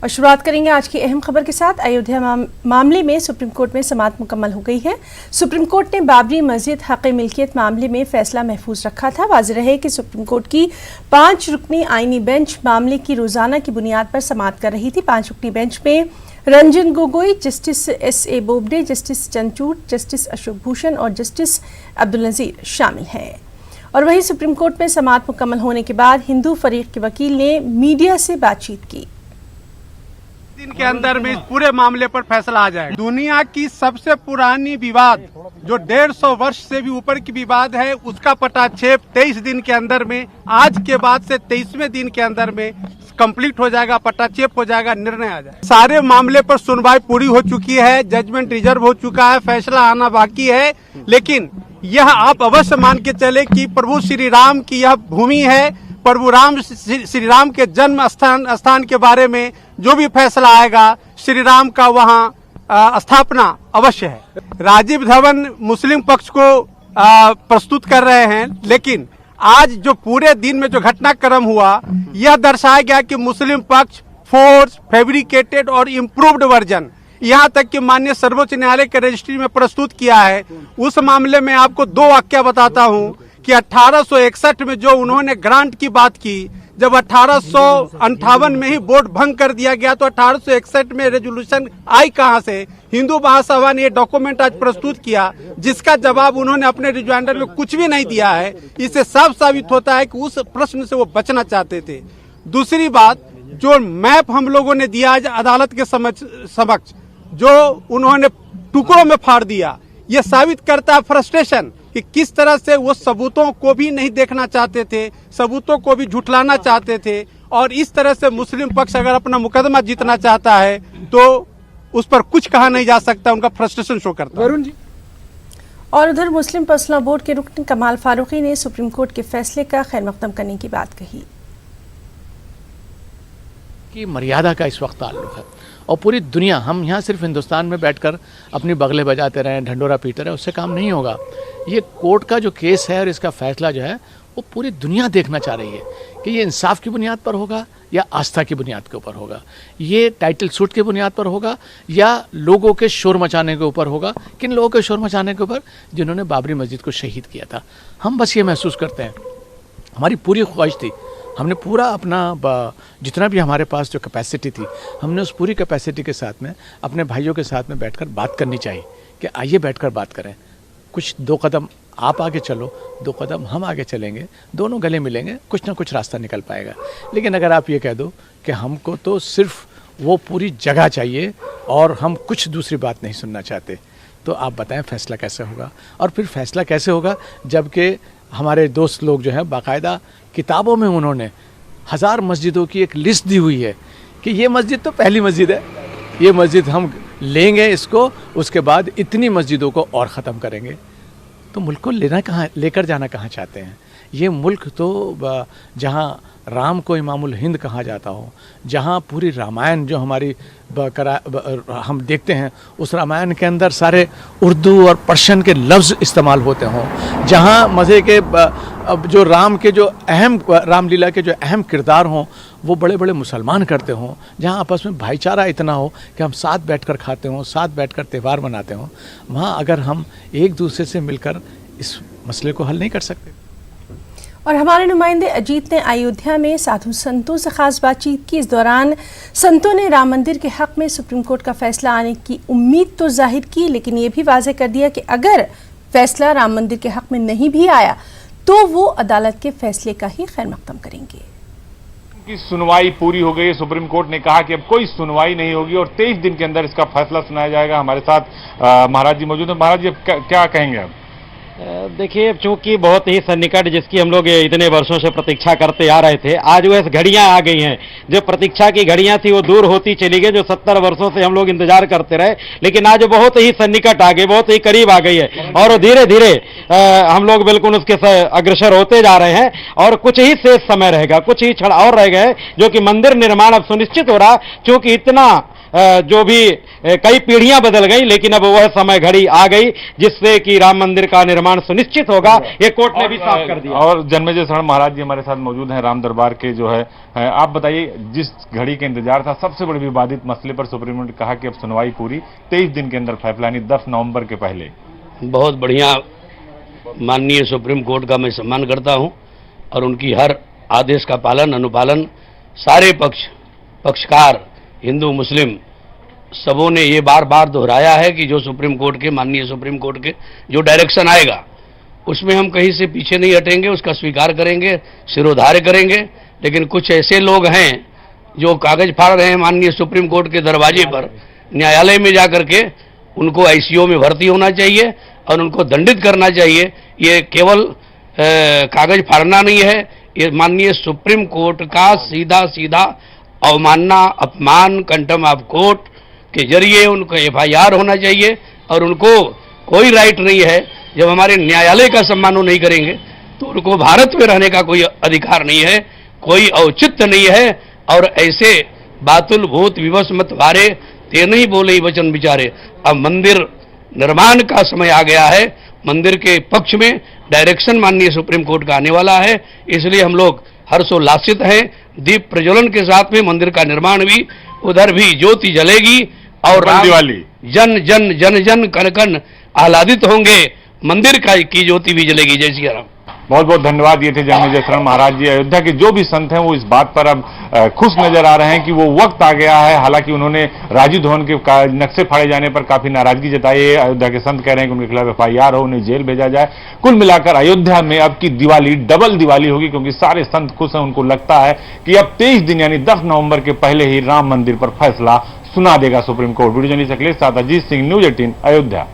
और शुरुआत करेंगे आज की अहम खबर के साथ। अयोध्या मामले में सुप्रीम कोर्ट में समाअत मुकम्मल हो गई है। सुप्रीम कोर्ट ने बाबरी मस्जिद हक़ मिल्कियत मामले में फैसला महफूज रखा था। वाज़ेह रहे कि सुप्रीम कोर्ट की 5 रुकनी आईनी बेंच मामले की रोजाना की बुनियाद पर समाअत कर रही थी। 5 रुकनी बेंच में Ranjan Gogoi, justice S.A. Bobde, justice Chandrachud, justice Ashok Bhushan और जस्टिस अब्दुल नज़ीर शामिल हैं। और वहीं सुप्रीम कोर्ट में समाअत मुकम्मल होने के बाद हिंदू फरीक के वकील ने मीडिया से बातचीत की। दिन के अंदर में इस पूरे मामले पर फैसला आ जाएगा। दुनिया की सबसे पुरानी विवाद जो 150 वर्ष से भी ऊपर की विवाद है, उसका पटाक्षेप 23 दिन के अंदर में, आज के बाद से 23वें दिन के अंदर में कंप्लीट हो जाएगा, पटाक्षेप हो जाएगा, निर्णय आ जाएगा। सारे मामले पर सुनवाई पूरी हो चुकी है, जजमेंट रिजर्व हो चुका है, फैसला आना बाकी है। लेकिन यह आप अवश्य मान के चले कि प्रभु श्री राम की यह भूमि है। प्रभु राम श्री राम के जन्म स्थान के बारे में जो भी फैसला आएगा, श्री राम का वहाँ स्थापना अवश्य है। राजीव धवन मुस्लिम पक्ष को प्रस्तुत कर रहे हैं, लेकिन आज जो पूरे दिन में जो घटनाक्रम हुआ, यह दर्शाया गया कि मुस्लिम पक्ष फोर्स, फैब्रिकेटेड और इम्प्रूव्ड वर्जन, यहाँ तक कि माननीय सर्वोच्च न्यायालय के रजिस्ट्री में प्रस्तुत किया है। उस मामले में आपको 2 वाक्य बताता हूँ कि 1861 में जो उन्होंने ग्रांट की बात की, जब 1858 में ही वोट भंग कर दिया गया, तो 1861 में रेजोल्यूशन आई कहां से? हिंदू महासभा ने ये डॉक्यूमेंट आज प्रस्तुत किया, जिसका जवाब उन्होंने अपने रिजॉइंडर में कुछ भी नहीं दिया है। इससे साफ साबित होता है कि उस प्रश्न से वो बचना चाहते थे। दूसरी बात, जो मैप हम लोगों ने दिया आज अदालत के समक्ष, जो उन्होंने टुकड़ों में फाड़ दिया, ये साबित करता है फ्रस्ट्रेशन कि किस तरह से वो सबूतों को भी नहीं देखना चाहते थे, सबूतों को भी झुठलाना चाहते थे। और इस तरह से मुस्लिम पक्ष अगर अपना मुकदमा जीतना चाहता है तो उस पर कुछ कहा नहीं जा सकता, उनका फ्रस्ट्रेशन शो करता है। वरुण जी। और उधर मुस्लिम पर्सनल बोर्ड के रुकन कमाल फारूकी ने सुप्रीम कोर्ट के फैसले का खैर मकदम करने की बात कही कि मर्यादा का इस वक्त ताल्लुक है और पूरी दुनिया, हम यहाँ सिर्फ हिंदुस्तान में बैठकर अपनी बगले बजाते रहें, ढंडोरा पीटते रहें, उससे काम नहीं होगा। ये कोर्ट का जो केस है और इसका फैसला जो है वो पूरी दुनिया देखना चाह रही है कि ये इंसाफ की बुनियाद पर होगा या आस्था की बुनियाद के ऊपर होगा, ये टाइटल सूट की बुनियाद पर होगा या लोगों के शोर मचाने के ऊपर होगा। किन लोगों के शोर मचाने के ऊपर? जिन्होंने बाबरी मस्जिद को शहीद किया था। हम बस ये महसूस करते हैं, हमारी पूरी ख्वाहिश थी, हमने पूरा अपना जितना भी हमारे पास जो कैपेसिटी थी, हमने उस पूरी कैपेसिटी के साथ में अपने भाइयों के साथ में बैठकर बात करनी चाहिए कि आइए बैठकर बात करें। कुछ 2 कदम आप आगे चलो, 2 कदम हम आगे चलेंगे, दोनों गले मिलेंगे, कुछ ना कुछ रास्ता निकल पाएगा। लेकिन अगर आप ये कह दो कि हमको तो सिर्फ वो पूरी जगह चाहिए और हम कुछ दूसरी बात नहीं सुनना चाहते, तो आप बताएं फैसला कैसे होगा? और फिर फैसला कैसे होगा जबकि हमारे दोस्त लोग जो हैं बाकायदा किताबों में उन्होंने 1000 मस्जिदों की एक लिस्ट दी हुई है कि ये मस्जिद तो पहली मस्जिद है, ये मस्जिद हम लेंगे इसको, उसके बाद इतनी मस्जिदों को और ख़त्म करेंगे। तो मुल्क को लेकर जाना कहाँ चाहते हैं? ये मुल्क तो जहाँ राम को इमामुल हिंद कहा जाता हो, जहाँ पूरी रामायण जो हमारी हम देखते हैं, उस रामायण के अंदर सारे उर्दू और पर्शियन के लफ्ज़ इस्तेमाल होते हों, जहाँ मज़े के जो राम के जो अहम रामलीला के जो अहम किरदार हों वो बड़े बड़े मुसलमान करते हों, जहाँ आपस में भाईचारा इतना हो कि हम साथ बैठकर खाते हों, साथ बैठकर त्यौहार मनाते हों, वहाँ अगर हम एक दूसरे से मिलकर इस मसले को हल नहीं कर सकते। और हमारे नुमाइंदे अजीत ने अयोध्या में साधु संतों से खास बातचीत की। इस दौरान संतों ने राम मंदिर के हक में सुप्रीम कोर्ट का फैसला आने की उम्मीद तो जाहिर की, लेकिन ये भी वाज़ेह कर दिया कि अगर फैसला राम मंदिर के हक में नहीं भी आया तो वो अदालत के फैसले का ही खैर मकदम करेंगे। की सुनवाई पूरी हो गई। सुप्रीम कोर्ट ने कहा कि अब कोई सुनवाई नहीं होगी और 23 दिन के अंदर इसका फैसला सुनाया जाएगा। हमारे साथ महाराज जी मौजूद हैं। महाराज जी क्या कहेंगे आप? देखिए, चूंकि बहुत ही सन्निकट जिसकी हम लोग इतने वर्षों से प्रतीक्षा करते आ रहे थे, आज वो घड़ियां आ गई हैं। जो प्रतीक्षा की घड़ियां थी वो दूर होती चली गई, जो 70 वर्षों से हम लोग इंतजार करते रहे, लेकिन आज बहुत ही सन्निकट आ गई, बहुत ही करीब आ गई है और धीरे धीरे हम लोग बिल्कुल उसके अग्रसर होते जा रहे हैं। और कुछ ही शेष समय रहेगा, कुछ ही क्षण और रह गए, जो कि मंदिर निर्माण अब सुनिश्चित हो रहा, क्योंकि इतना जो भी कई पीढ़ियां बदल गई, लेकिन अब वह समय घड़ी आ गई जिससे कि राम मंदिर का निर्माण सुनिश्चित होगा, ये कोर्ट ने भी साफ कर दिया। और जन्मेजय शरण महाराज जी हमारे साथ मौजूद हैं, राम दरबार के जो है। आप बताइए, जिस घड़ी का इंतजार था, सबसे बड़े विवादित मसले पर सुप्रीम कोर्ट ने कहा कि अब सुनवाई पूरी 23 दिन के अंदर फैसला, यानी 10 नवंबर के पहले। बहुत बढ़िया, माननीय सुप्रीम कोर्ट का मैं सम्मान करता हूं और उनकी हर आदेश का पालन अनुपालन सारे पक्षकार हिंदू मुस्लिम सबों ने ये बार बार दोहराया है कि जो सुप्रीम कोर्ट के माननीय सुप्रीम कोर्ट के जो डायरेक्शन आएगा उसमें हम कहीं से पीछे नहीं हटेंगे, उसका स्वीकार करेंगे, सिरोधार्य करेंगे। लेकिन कुछ ऐसे लोग हैं जो कागज फाड़ रहे हैं माननीय सुप्रीम कोर्ट के दरवाजे पर, न्यायालय में जाकर के उनको आईसीयू में भर्ती होना चाहिए और उनको दंडित करना चाहिए। ये केवल कागज फाड़ना नहीं है, ये माननीय सुप्रीम कोर्ट का सीधा सीधा अवमानना, अपमान, कंटेम्प्ट ऑफ कोर्ट के जरिए उनको एफआईआर होना चाहिए। और उनको कोई राइट नहीं है, जब हमारे न्यायालय का सम्मान नहीं करेंगे तो उनको भारत में रहने का कोई अधिकार नहीं है, कोई औचित्य नहीं है। और ऐसे बातुल भूत विवश मत वारे, ते नहीं बोले वचन विचारे। अब मंदिर निर्माण का समय आ गया है, मंदिर के पक्ष में डायरेक्शन माननीय सुप्रीम कोर्ट का आने वाला है, इसलिए हम लोग हर्षोल्लासित हैं। दीप प्रज्वलन के साथ में मंदिर का निर्माण भी, उधर भी ज्योति जलेगी और दिवाली जन जन जन जन कन कन आह्लादित होंगे, मंदिर की ज्योति भी जलेगी। जय श्री राम। बहुत बहुत धन्यवाद। ये थे जन्मेजय शरण महाराज जी। अयोध्या के जो भी संत हैं वो इस बात पर अब खुश नजर आ रहे हैं कि वो वक्त आ गया है। हालांकि उन्होंने राजीव धवन के नक्शे फाड़े जाने पर काफी नाराजगी जताई है। अयोध्या के संत कह रहे हैं कि उनके खिलाफ एफआईआर हो, उन्हें जेल भेजा जाए। कुल मिलाकर अयोध्या में अब की दिवाली डबल दिवाली होगी, क्योंकि सारे संत खुश हैं। उनको लगता है कि अब 23 दिन यानी 10 नवंबर के पहले ही राम मंदिर पर फैसला सुना देगा supreme court. Video journalist Akhilesh साथ अजीत सिंह, न्यूज 18 अयोध्या।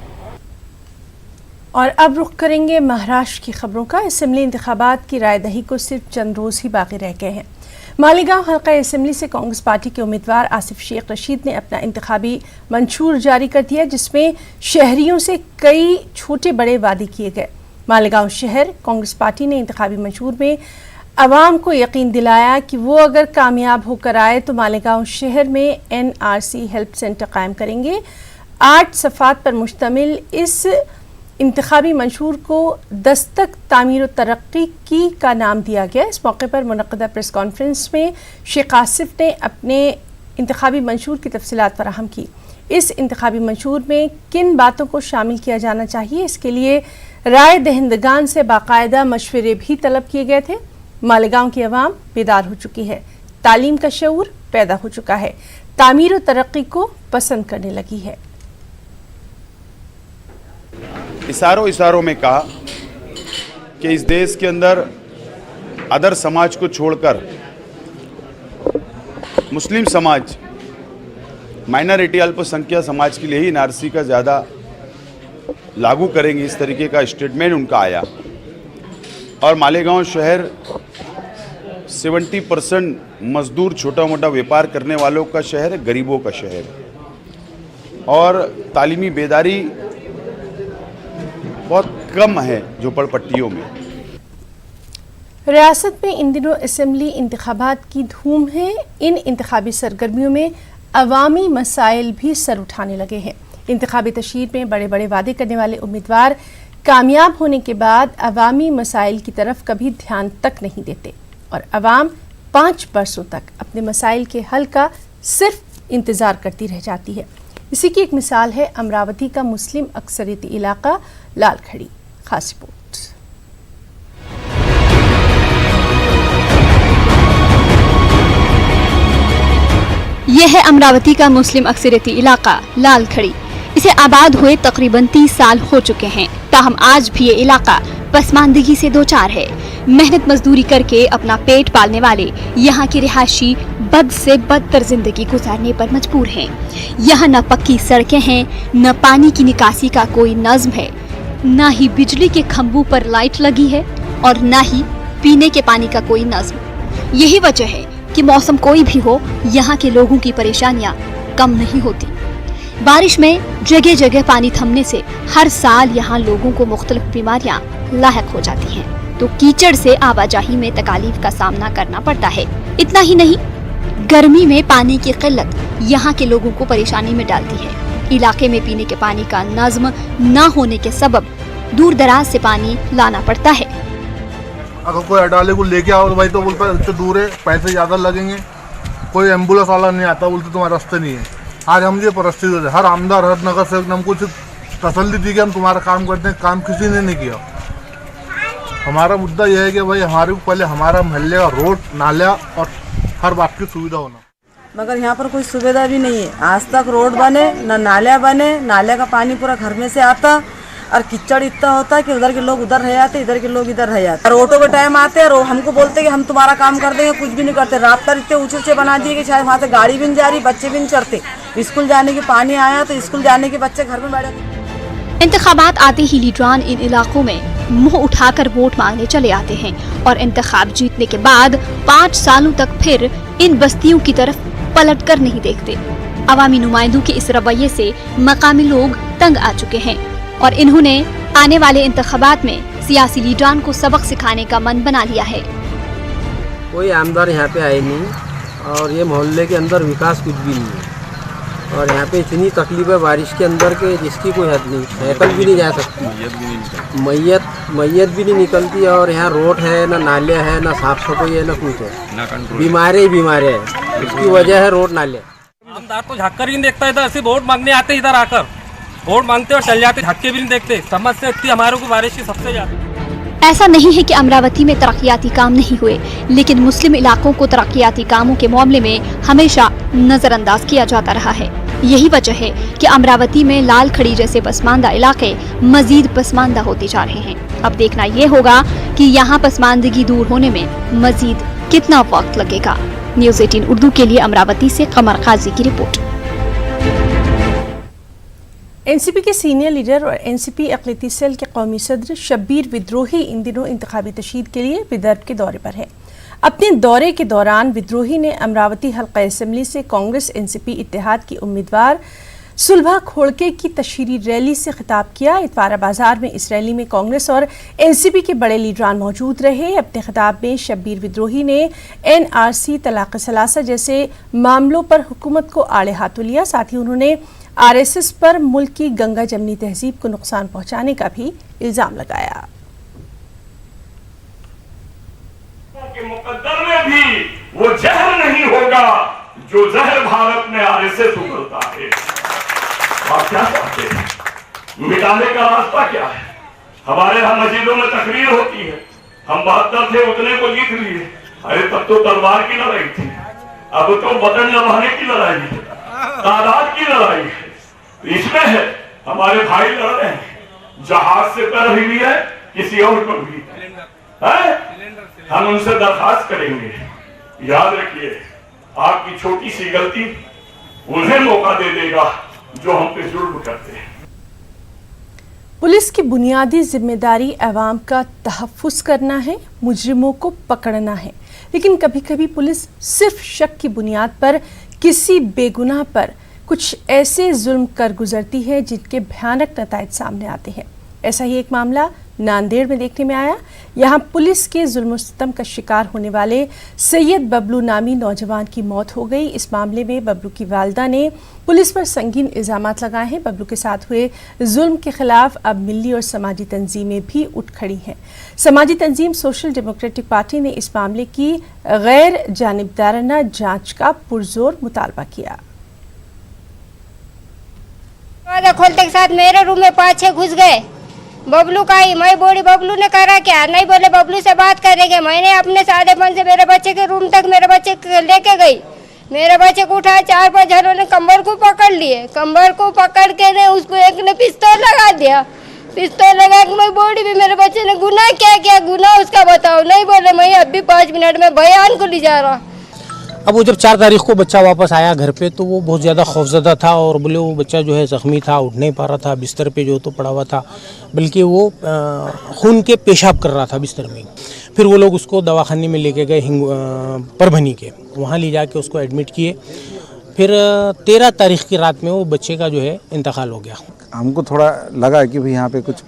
और अब रुख करेंगे महाराष्ट्र की खबरों का। असेंबली इंतखाबात की रायदही को सिर्फ चंद रोज ही बाकी रह गए हैं। मालेगांव हल्का असेंबली से कांग्रेस पार्टी के उम्मीदवार आसिफ शेख रशीद ने अपना इंतखाबी मंशूर जारी कर दिया, जिसमें शहरियों से कई छोटे बड़े वादे किए गए। मालेगांव शहर कांग्रेस पार्टी ने इंतखाबी मंशूर में अवाम को यकीन दिलाया कि वो अगर कामयाब होकर आए तो मालेगांव शहर में एनआरसी हेल्प सेंटर कायम करेंगे। 8 सफ़ात पर मुश्तमिल इस इंतखाबी मंशूर को दस्तक तामीर और तरक्की की का नाम दिया गया। इस मौके पर मुनक़दा प्रेस कॉन्फ्रेंस में शेख आसिफ ने अपने इंतखाबी मंशूर की तफसीलात फराहम की। इस इंतखाबी मंशूर में किन बातों को शामिल किया जाना चाहिए, इसके लिए राय दहिंदगान से बाकायदा मशवरे भी तलब किए गए थे। मालेगांव की आवाम बेदार हो चुकी है, तालीम का शऊर पैदा हो चुका है, तामीर और तरक्की को पसंद करने लगी है। इशारों में कहा कि इस देश के अंदर अदर समाज को छोड़कर मुस्लिम समाज, माइनॉरिटी अल्पसंख्यक समाज के लिए ही एनआरसी का ज़्यादा लागू करेंगे, इस तरीके का स्टेटमेंट उनका आया। और मालेगांव शहर 70% मजदूर, छोटा मोटा व्यापार करने वालों का शहर है, गरीबों का शहर है। और तालीमी बेदारी बहुत कम है झोपड़पट्टियों में। रियासत में इन दिनों असेंबली इंतखाबात की धूम है। इन इंतखाबी सरगर्मियों में अवामी मसाइल भी सर उठाने लगे हैं। इंतखाबी तशहीर में बड़े बड़े वादे करने वाले उम्मीदवार कामयाब होने के बाद अवामी मसाइल की तरफ कभी ध्यान तक नहीं देते और अवाम 5 बरसों तक अपने मसाइल के हल का सिर्फ इंतज़ार करती रह जाती है। इसी की एक मिसाल है अमरावती का मुस्लिम अक्सरियती इलाका लालखड़ी। खास रिपोर्ट। यह है अमरावती का मुस्लिम अक्सरियती इलाका लालखड़ी। इसे आबाद हुए तकरीबन 30 साल हो चुके हैं, ताहम आज भी ये इलाका पसमानदगी से दो चार है। मेहनत मजदूरी करके अपना पेट पालने वाले यहाँ के रिहायशी बद से बदतर जिंदगी गुजारने पर मजबूर हैं। यहाँ न पक्की सड़कें हैं, न पानी की निकासी का कोई नज्म है, न ही बिजली के खंभों पर लाइट लगी है और न ही पीने के पानी का कोई नज्म। यही वजह है कि मौसम कोई भी हो, यहाँ के लोगों की परेशानियाँ कम नहीं होती। बारिश में जगह जगह पानी थमने से हर साल यहाँ लोगों को मुख्तलिफ बीमारियाँ लाहक हो जाती हैं, तो कीचड़ से आवाजाही में तकालीफ का सामना करना पड़ता है। इतना ही नहीं, गर्मी में पानी की किल्लत यहाँ के लोगों को परेशानी में डालती है। इलाके में पीने के पानी का नज़्म न होने के सबब दूर दराज से पानी लाना पड़ता है। अगर कोई अडाले को लेके आओ तो भाई तो बोलता है दूर है, पैसे ज़्यादा लगेंगे। कोई एम्बुलेंस वाला नहीं आता, बोलते तुम्हारा रास्ते नहीं है। आज हम ये परिस्थिति है, हर आमदार हर नगर सेवक ने हमको तसल्ली दी कि हम तुम्हारा काम करते हैं, काम किसी ने नहीं किया। हमारा मुद्दा यह है कि भाई हमारे को पहले हमारा मोहल्ले का रोड, नाला और हर बात की सुविधा होना। मगर यहाँ पर कोई सुविधा भी नहीं है। आज तक रोड बने न नाले बने, नाले का पानी पूरा घर में से आता और कीचड़ इतना होता है कि उधर के लोग उधर रह जाते, इधर के लोग इधर रह जाते। और ऑटो के टाइम आते हैं, हमको बोलते कि हम तुम्हारा काम कर देंगे, कुछ भी नहीं करते। रास्ता इतने ऊंचे ऊंचे बना दिए कि शायद वहाँ से गाड़ी भी नहीं जा रही, बच्चे भी नहीं चढ़ते। स्कूल जाने की पानी आया तो स्कूल जाने के बच्चे घर में बैठे। इंतखाबात आते ही लीडरान इन इलाकों में मुंह उठाकर वोट मांगने चले आते हैं और इंतखाब जीतने के बाद 5 सालों तक फिर इन बस्तियों की तरफ पलट कर नहीं देखते। अवामी नुमाइंदों के इस रवैये से मकामी लोग तंग आ चुके हैं और इन्होंने आने वाले इंतखाबात में सियासी लीडरान को सबक सिखाने का मन बना लिया है। कोई आमदार यहाँ पे आए नहीं और ये मोहल्ले के अंदर विकास कुछ भी नहीं है और यहाँ पे इतनी तकलीफ है बारिश के अंदर के जिसकी कोई हद नहीं। साइकिल भी नहीं जा सकती, मैयत भी नहीं निकलती और यहाँ रोड है ना, नाले है ना, साफ सफाई है ना, कुछ है। बीमारी ही बीमारी है, उसकी वजह है रोड नाले। आमदार तो झाँक कर भी नहीं देखता, इधर सिर्फ वोट मांगने आते, इधर आकर वोट मांगते और चल जाते, झाँक के भी नहीं देखते। समस्या इतनी हमारे को बारिश की सबसे ज्यादा। ऐसा नहीं है कि अमरावती में तरक्याती काम नहीं हुए, लेकिन मुस्लिम इलाकों को तरक्याती कामों के मामले में हमेशा नजरअंदाज किया जाता रहा है। यही वजह है कि अमरावती में लाल खड़ी जैसे पसमानदा इलाके मजीद पसमानदा होते जा रहे हैं। अब देखना ये होगा कि यहाँ पसमानदगी दूर होने में मजीद कितना वक्त लगेगा। न्यूज़ 18 उर्दू के लिए अमरावती से कमर काजी की रिपोर्ट। एनसीपी के सीनियर लीडर और एनसीपी अक़लियती सेल के कौमी सदर शब्बीर विद्रोही इन दिनों इंतखाबी तशहीद के लिए विदर्भ के दौरे पर है। अपने दौरे के दौरान विद्रोही ने अमरावती हल्का असम्बली से कांग्रेस एनसीपी इत्तेहाद की उम्मीदवार सुलभा खोड़के की तशहीरी रैली से खिताब किया। इतवारा बाजार में इस रैली में कांग्रेस और एनसीपी के बड़े लीडरान मौजूद रहे। अपने खिताब में शब्बीर विद्रोही ने NRC, तलाक सलासा जैसे मामलों पर हुकूमत को आड़े हाथों लिया। साथ ही उन्होंने RSS पर मुल्क की गंगा जमनी तहजीब को नुकसान पहुंचाने का भी इल्जाम लगाया। मुकद्दर में भी वो जहर नहीं होगा जो जहर भारत में RSS उगलता है। आप क्या चाहते हैं? मिटाने का रास्ता क्या है? हमारे यहाँ मस्जिदों में तकरीर होती है, हम 72 थे उतने को जीत लिए। अरे तब तो तलवार की लड़ाई थी, अब तो बटन दबाने की लड़ाई है, तादाद की लड़ाई है। इसमें है हमारे भाई लड़ रहे हैं, जहाज से कर हुई है, किसी और को भी है। हम उनसे दरखास्त करेंगे, याद रखिए आपकी छोटी सी गलती उन्हें मौका दे देगा जो हम पे जुल्म करते हैं। पुलिस की बुनियादी जिम्मेदारी अवाम का तहफ़्फ़ुज़ करना है, मुजरिमों को पकड़ना है, लेकिन कभी कभी पुलिस सिर्फ शक की बुनियाद पर किसी बेगुनाह पर कुछ ऐसे जुल्म कर गुजरती है जिनके भयानक नताइज सामने आते हैं। ऐसा ही एक मामला नांदेड़ में देखने में आया। यहाँ पुलिस के जुल्म सितम का शिकार होने वाले सैयद बबलू नामी नौजवान की मौत हो गई। इस मामले में बबलू की वालदा ने पुलिस पर संगीन इल्ज़ामात लगाए हैं। बबलू के साथ हुए जुल्म के खिलाफ अब मिली और समाजी तंजीमें भी उठ खड़ी हैं। समाजी तंजीम सोशल डेमोक्रेटिक पार्टी ने इस मामले की गैर जानिबदाराना जाँच का पुरजोर मुतालबा किया। खोलते के साथ मेरे रूम में 5-6 घुस गए। बबलू का ही मैं बोली बबलू ने करा क्या, नहीं बोले बबलू से बात करेंगे। मैंने अपने सादेपन से मेरे बच्चे के रूम तक मेरे बच्चे लेके गई। मेरे बच्चे को उठाया, 4-5 जनों ने कमर को पकड़ लिए। कमर को पकड़ के ने उसको एक ने पिस्तौल लगा दिया। पिस्तौल लगा के मैं बोली भी मेरे बच्चे ने गुनाह क्या किया, गुनाह उसका बताओ। नहीं बोले मैं अभी 5 मिनट में बयान को ले जा रहा। अब वो जब 4 तारीख को बच्चा वापस आया घर पे तो वो बहुत ज़्यादा खौफजदा था और बोले वो बच्चा जो है ज़ख्मी था, उठ नहीं पा रहा था, बिस्तर पे जो तो पड़ा हुआ था, बल्कि वो खून के पेशाब कर रहा था बिस्तर में। फिर वो लोग उसको दवाखाने में लेके गए परभनी के, वहाँ ले जाके उसको एडमिट किए। फिर 13 तारीख की रात में वो बच्चे का जो है इंतकाल हो गया। हमको थोड़ा लगा कि भाई यहाँ पे कुछ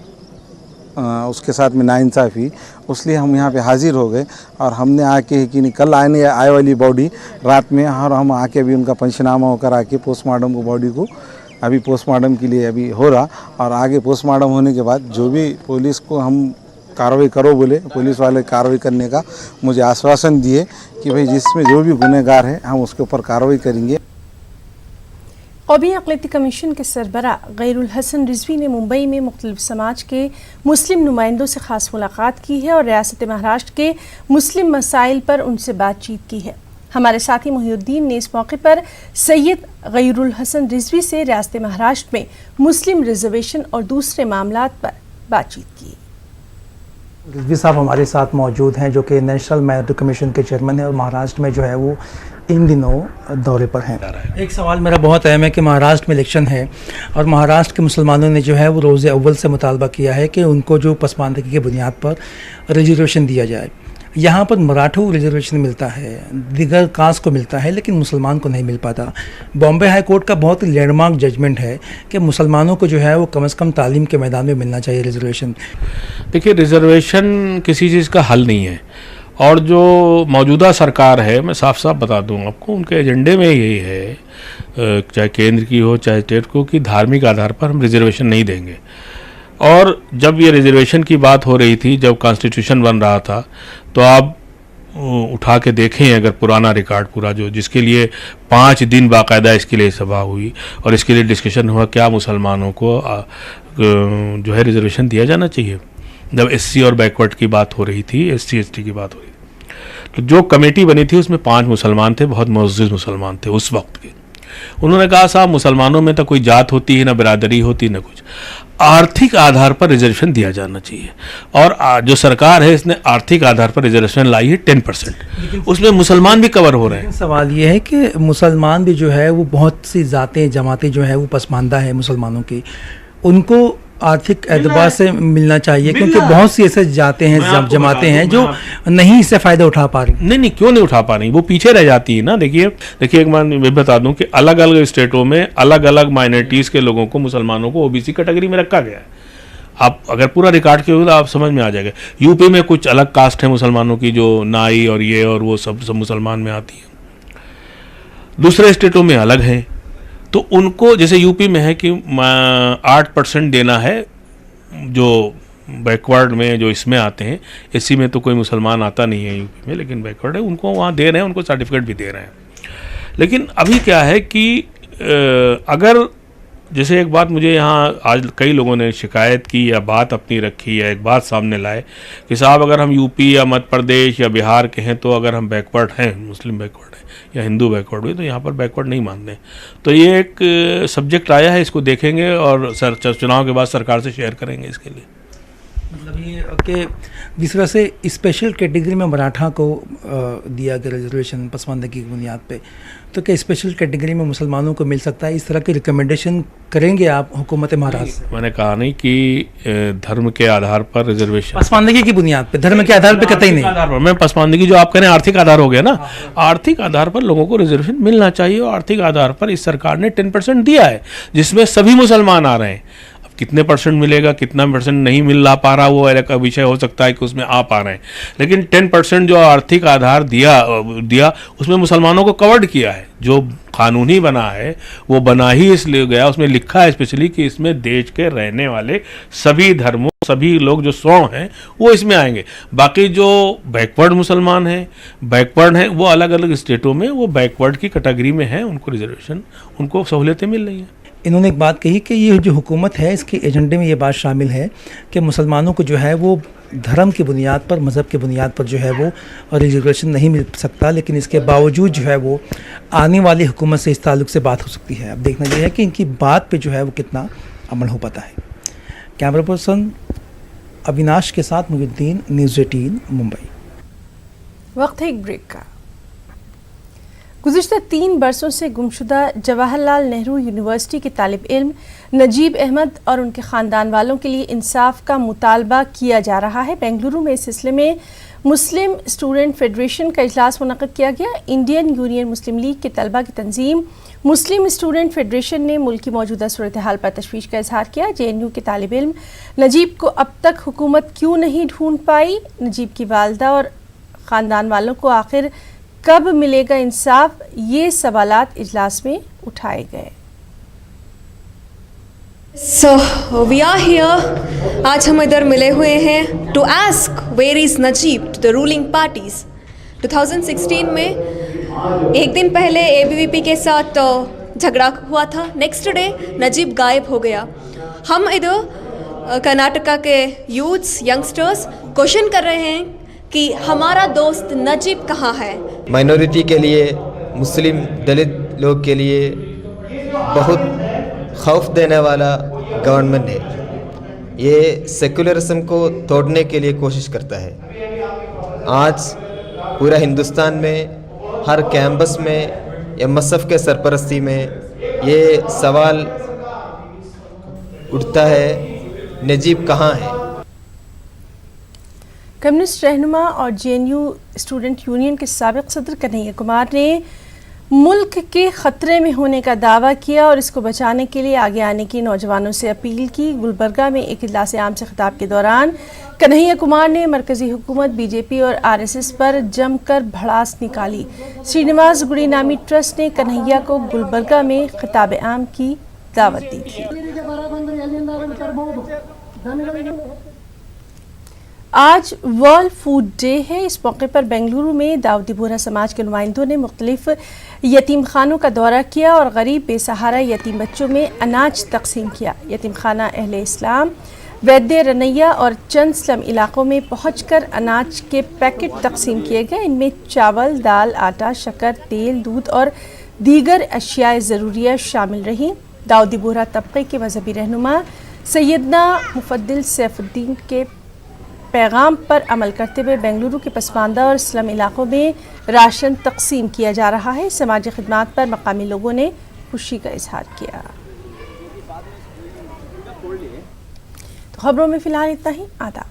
उसके साथ में नाइंसाफ़ी, इसलिए हम यहाँ पे हाजिर हो गए और हमने आके कि नहीं कल आए वाली बॉडी रात में, और हम आके अभी उनका पंचनामा होकर आके पोस्टमार्टम को बॉडी को अभी पोस्टमार्टम के लिए अभी हो रहा, और आगे पोस्टमार्टम होने के बाद जो भी पुलिस को हम कार्रवाई करो बोले, पुलिस वाले कार्रवाई करने का मुझे आश्वासन दिए कि भाई जिसमें जो भी गुनहगार है हम उसके ऊपर कार्रवाई करेंगे। कौमी अक़लियती कमीशन के सरबरा गैरुल हसन रिजवी ने मुंबई में मुख्तलिफ समाज के मुस्लिम नुमाइंदों से ख़ास मुलाकात की है और रियासत महाराष्ट्र के मुस्लिम मसाइल पर उनसे बातचीत की है। हमारे साथी मोहिउद्दीन ने इस मौके पर सैयद गैरुल हसन रिजवी से रियासत महाराष्ट्र में मुस्लिम रिजर्वेशन और दूसरे मामलात पर बातचीत की। रिजवी साहब हमारे साथ मौजूद हैं जो कि नेशनल माइनॉरिटी कमीशन के चेयरमैन हैं और महाराष्ट्र में जो है वो इन दिनों दौरे पर हैं। एक सवाल मेरा बहुत अहम है कि महाराष्ट्र में इलेक्शन है और महाराष्ट्र के मुसलमानों ने जो है वो रोज़े अव्वल से मुतालबा किया है कि उनको जो पसमानदगी की बुनियाद पर रिजर्वेशन दिया जाए। यहाँ पर मराठों को रिजर्वेशन मिलता है, दिगर कास्ट को मिलता है, लेकिन मुसलमान को नहीं मिल पाता। बॉम्बे हाई कोर्ट का बहुत ही लैंडमार्क जजमेंट है कि मुसलमानों को जो है वो कम से कम तालीम के मैदान में मिलना चाहिए रिजर्वेशन। देखिए, रिजर्वेशन किसी चीज़ का हल नहीं है, और जो मौजूदा सरकार है, मैं साफ साफ बता दूँ आपको, उनके एजेंडे में यही है, चाहे केंद्र की हो चाहे स्टेट को, कि धार्मिक आधार पर हम रिजर्वेशन नहीं देंगे। और जब ये रिजर्वेशन की बात हो रही थी, जब कॉन्स्टिट्यूशन बन रहा था, तो आप उठा के देखें अगर पुराना रिकॉर्ड पूरा, जो जिसके लिए 5 दिन बाकायदा इसके लिए सभा हुई और इसके लिए डिस्कशन हुआ क्या मुसलमानों को जो है रिजर्वेशन दिया जाना चाहिए। जब एससी और बैकवर्ड की बात हो रही थी, एससी एसटी की बात हो रही थी, तो जो कमेटी बनी थी उसमें 5 मुसलमान थे, बहुत मुअज़्ज़िज़ मुसलमान थे उस वक्त के। उन्होंने कहा साहब मुसलमानों में तो कोई जात होती है, ना बिरादरी होती, ना कुछ, आर्थिक आधार पर रिजर्वेशन दिया जाना चाहिए। और जो सरकार है इसने आर्थिक आधार पर रिजर्वेशन लाई है 10%, उसमें मुसलमान भी कवर हो रहे हैं। सवाल ये है कि मुसलमान भी जो है वो बहुत सी जातें जमातें जो है वो पसमानदा है मुसलमानों की, उनको आर्थिक एतबार से मिलना चाहिए, क्योंकि बहुत सी ऐसे जाते हैं जमातें हैं जो नहीं इससे फ़ायदा उठा पा रही। नहीं, क्यों नहीं उठा पा रही, वो पीछे रह जाती है ना। देखिए एक बार मैं बता दूं कि अलग अलग स्टेटों में अलग अलग माइनॉरिटीज़ के लोगों को, मुसलमानों को ओबीसी कैटेगरी में रखा गया है। आप अगर पूरा रिकॉर्ड किए तो आप समझ में आ जाएगा। यूपी में कुछ अलग कास्ट है मुसलमानों की, जो नाई और ये और वो सब मुसलमान में आती है, दूसरे स्टेटों में अलग हैं। तो उनको जैसे यूपी में है कि 8% देना है, जो बैकवर्ड में जो इसमें आते हैं, एससी में तो कोई मुसलमान आता नहीं है यूपी में, लेकिन बैकवर्ड है, उनको वहाँ दे रहे हैं, उनको सर्टिफिकेट भी दे रहे हैं। लेकिन अभी क्या है कि अगर जैसे एक बात मुझे यहाँ आज कई लोगों ने शिकायत की या बात अपनी रखी या एक बात सामने लाए कि साहब अगर हम यूपी या मध्य प्रदेश या बिहार के हैं तो अगर हम बैकवर्ड हैं, मुस्लिम बैकवर्ड हैं या हिंदू बैकवर्ड हुए, तो यहाँ पर बैकवर्ड नहीं मानते। तो ये एक सब्जेक्ट आया है, इसको देखेंगे और चुनाव के बाद सरकार से शेयर करेंगे इसके लिए। मतलब ये कि जिस तरह से स्पेशल कैटेगरी में मराठा को दिया गया रिजर्वेशन पसमानदगी की बुनियाद पे, तो क्या स्पेशल कैटेगरी में मुसलमानों को मिल सकता है? इस तरह की रिकमेंडेशन करेंगे आप हुकूमत महाराष्ट्र से? मैंने कहा नहीं कि धर्म के आधार पर रिजर्वेशन, पसमानदगी की बुनियाद पे, धर्म के आधार पे कतई नहीं। आधार पर मैं पसमानदगी जो आप कह रहे हैं आर्थिक आधार हो गया ना, आर्थिक आधार पर लोगों को रिजर्वेशन मिलना चाहिए। और आर्थिक आधार पर इस सरकार ने 10% दिया है, जिसमें सभी मुसलमान आ रहे हैं। कितने परसेंट मिलेगा, कितना परसेंट नहीं मिल पा रहा, वो अलग का विषय हो सकता है कि उसमें आ पा रहे हैं, लेकिन 10% जो आर्थिक आधार दिया उसमें मुसलमानों को कवर्ड किया है। जो कानूनी बना है वो बना ही इसलिए गया, उसमें लिखा है स्पेशली कि इसमें देश के रहने वाले सभी धर्मों, सभी लोग जो 100 हैं वो इसमें आएंगे। बाकी जो बैकवर्ड मुसलमान हैं, बैकवर्ड हैं, वो अलग अलग स्टेटों में वो बैकवर्ड की कैटेगरी में हैं, उनको रिजर्वेशन, उनको सहूलियतें मिल रही हैं। इन्होंने एक बात कही कि ये जो हुकूमत है इसके एजेंडे में ये बात शामिल है कि मुसलमानों को जो है वो धर्म की बुनियाद पर, मज़हब की बुनियाद पर जो है वो रिजर्वेशन नहीं मिल सकता, लेकिन इसके बावजूद जो है वो आने वाली हुकूमत से इस ताल्लुक से बात हो सकती है। अब देखना यह है कि इनकी बात पे जो है वो कितना अमल हो पाता है। कैमरा पर्सन अविनाश के साथ मोहिउद्दीन, न्यूज़ 18 मुंबई। वक्त है एक ब्रेक का। गुज़िश्ता 3 बरसों से गुमशुदा जवाहरलाल नेहरू यूनिवर्सिटी के तालिब इल्म नजीब अहमद और उनके ख़ानदान वालों के लिए इंसाफ का मुतालबा किया जा रहा है। बेंगलुरु में इस सिलसिले में मुस्लिम स्टूडेंट फेडरेशन का इजलास मुनक़्क़िद किया गया। इंडियन यूनियन मुस्लिम लीग के तलबा की तंजीम मुस्लिम स्टूडेंट फेडरेशन ने मुल्क की मौजूदा सूरत हाल पर तशवीश का इजहार किया। JNU के तालिब इल्म नजीब को अब तक हुकूमत क्यों नहीं ढूंढ पाई, नजीब की वालदा और ख़ानदान वालों को आखिर कब मिलेगा इंसाफ, ये सवालात इजलास में उठाए गए। So we are here, आज हम इधर मिले हुए हैं to ask where is Najib to the ruling parties। 2016 में एक दिन पहले ABVP के साथ झगड़ा हुआ था, नेक्स्ट डे नजीब गायब हो गया। हम इधर कर्नाटका के यूथ्स यंगस्टर्स क्वेश्चन कर रहे हैं कि हमारा दोस्त नजीब कहाँ है। माइनॉरिटी के लिए, मुस्लिम दलित लोग के लिए बहुत खौफ देने वाला गवर्नमेंट है। ये सेकुलरिज्म को तोड़ने के लिए कोशिश करता है। आज पूरा हिंदुस्तान में हर कैंपस में MSF के सरपरस्ती में ये सवाल उठता है, नजीब कहाँ है। कम्युनिस्ट रहनुमा और JNU स्टूडेंट यूनियन के साबिक सदर कन्हैया कुमार ने मुल्क के ख़तरे में होने का दावा किया और इसको बचाने के लिए आगे आने की नौजवानों से अपील की। गुलबर्गा में एक इजलास आम से खिताब के दौरान कन्हैया कुमार ने मरकज़ी हुकूमत, BJP और RSS पर जमकर भड़ास निकाली। श्रीनिवास गुड़ी नामी ट्रस्ट ने कन्हैया को गुलबर्गा में खिताब आम की दावत दी थी। आज वर्ल्ड फूड डे है। इस मौके पर बेंगलुरु में दाऊदी बोहरा समाज के नुमाइंदों ने मुख्तलिफ यतीम खानों का दौरा किया और गरीब बेसहारा यतीम बच्चों में अनाज तकसीम किया। यतीम खाना अहले इस्लाम, वैद्य रनैया और चंद स्लम इलाकों में पहुंचकर अनाज के पैकेट तकसीम किए गए। इनमें चावल, दाल, आटा, शक्कर, तेल, दूध और दीगर अशियाए ज़रूरिया शामिल रहीं। दाऊदी बोहरा तबके के मजहबी रहनुमा सैयदना मुफद्दिल सैफुद्दीन के पैगाम पर अमल करते हुए बेंगलुरु के पसमानदा और स्लम इलाकों में राशन तकसीम किया जा रहा है। समाजी खिदमात पर मकामी लोगों ने खुशी का इजहार किया। तो खबरों में फिलहाल इतना ही। आदाब।